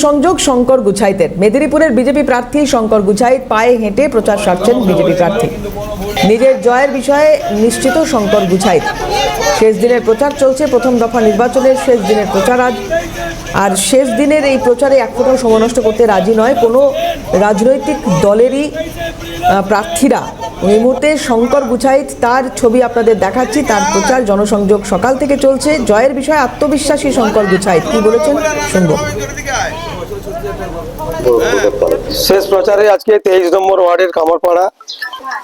সংযোগ শঙ্কর গুছাইতের মেদিনীপুরের বিজেপি প্রার্থী শঙ্কর গুছাইত পায়ে হেঁটে প্রচার সারছেন বিজেপি প্রার্থী। নিজের জয়ের বিষয়ে নিশ্চিত শঙ্কর গুছাইত। শেষ দিনের প্রচার চলছে। প্রথম দফা নির্বাচনের শেষ দিনের প্রচার আজ। আর শেষ দিনের এই প্রচারে এক ফোঁটাও সময় নষ্ট করতে রাজি নয় কোনো রাজনৈতিক দলেরই প্রার্থীরা। এই মুহূর্তে শঙ্কর গুছাইত, তার ছবি আপনাদের দেখাচ্ছি। তার প্রচার জনসংযোগ সকাল থেকে চলছে। জয়ের বিষয়ে আত্মবিশ্বাসী শঙ্কর গুছাইত কি বলেছেন শুনবো। শেষ প্রচারে আজকে 23 নম্বর ওয়ার্ডের কামারপাড়া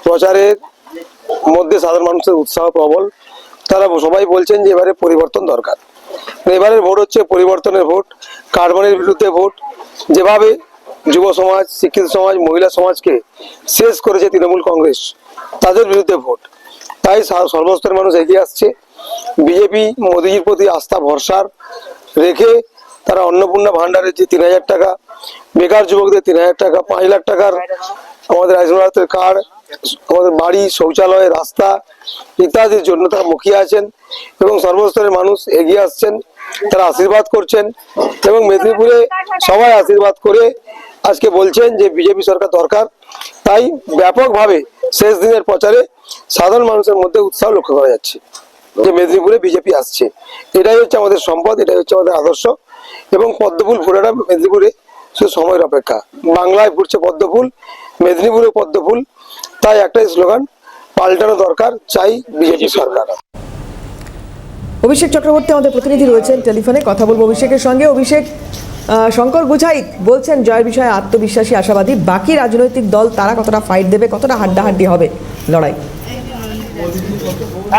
প্রচারের মধ্যে সাধারণ মানুষের উৎসাহ প্রবল। তারা সবাই বলছেন যে এবারে পরিবর্তন দরকার। এবারের ভোট হচ্ছে পরিবর্তনের ভোট, কারবারের বিরুদ্ধে ভোট। যেভাবে যুব সমাজ, শিক্ষিত সমাজ, মহিলা সমাজকে শেষ করেছে তৃণমূল কংগ্রেস, তাদের বিরুদ্ধে ভোট। তাই সর্বস্তরের মানুষ এগিয়ে আসছে। বিজেপি মোদীজির প্রতি আস্থা ভরসার রেখে তারা অন্নপূর্ণা ভান্ডারের যে 3000 টাকা, বেকার যুবকদের 3000 টাকা, 5 লাখ টাকার আমাদের আয়ুষ্মান ভারতের কার্ড, আমাদের বাড়ি, শৌচালয়, রাস্তা ইত্যাদির জন্য তারা মুখিয়ে আছেন এবং সর্বস্তরের মানুষ এগিয়ে আসছেন। তারা আশীর্বাদ করছেন এবং মেদিনীপুরে সবাই আশীর্বাদ করে আজকে বলছেন যে বিজেপি সরকার দরকার। তাই ব্যাপকভাবে শেষ দিনের প্রচারে সাধারণ মানুষের মধ্যে উৎসাহ লক্ষ্য করা যাচ্ছে যে মেদিনীপুরে বিজেপি আসছে। এটাই হচ্ছে আমাদের সম্পদ, এটাই হচ্ছে আমাদের আদর্শ। এবং পদ্মফুল ফুলেরা মেদিনীপুরে শুধু সময়ের অপেক্ষা। বাংলায় ফুটছে পদ্মফুল, মেদিনীপুরে পদ্মফুল। তাই একটাই স্লোগান, পাল্টানো দরকার, চাই বিজেপি সরকার। অভিষেক চক্রবর্তী আমাদের প্রতিনিধি রয়েছেন টেলিফোনে, কথা বলবো অভিষেকের সঙ্গে। অভিষেক, শঙ্কর গুছাইত বলছেন জয়ের বিষয়ে আত্মবিশ্বাসী, আশাবাদী। বাকি রাজনৈতিক দল তারা কতটা ফাইট দেবে, কতটা হাড্ডাহাড্ডি হবে লড়াই?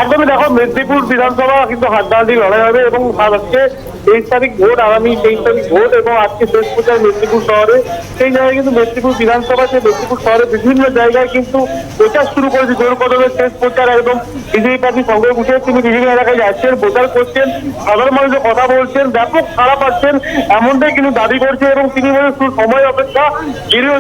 একদমই দেখো, মেদিনীপুর বিধানসভা কিন্তু হাড্ডাহাড্ডি লড়াই হবে এবং আজকে 23 তারিখ ভোট, আগামী 23 তারিখ ভোট এবং আজকে শেষ প্রচার মেদিনীপুর শহরে। সেই জায়গায় কিন্তু মেদিনীপুর বিধানসভা মেদিনীপুর শহরে বিভিন্ন জায়গায় কিন্তু প্রচার শুরু করেছে। জোর কদমের শেষ প্রচার এবং বিজেপি প্রার্থী শঙ্কর গুছাইত তিনি বিভিন্ন এলাকায় যাচ্ছেন, প্রচার করছেন, সাধারণ মানুষের কথা বলছেন, ব্যাপক সাড়া পাচ্ছেন এমনটাই কিন্তু দাবি করছে এবং তিনি সময় অপেক্ষা গেরুয়া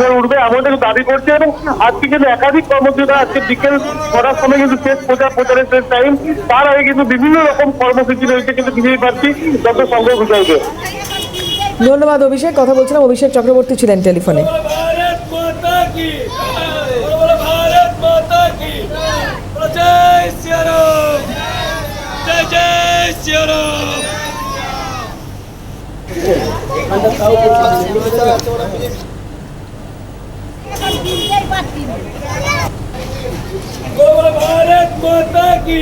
ঝড় উঠবে এমনটাই দাবি করছে। এবং আজকে কিন্তু একাধিক কর্মসূচি, আজকে বিকেল 6টার সময় কিন্তু শেষ প্রচারের শেষ টাইম। তার আগে কিন্তু বিভিন্ন রকম কর্মসূচি রয়েছে কিন্তু বিজেপি প্রার্থী ডক্টর শঙ্কর গুছাইতের। ধন্যবাদ অভিষেক। কথা বলছিলাম, অভিষেক চক্রবর্তী ছিলেন টেলিফোনে। भारत माता की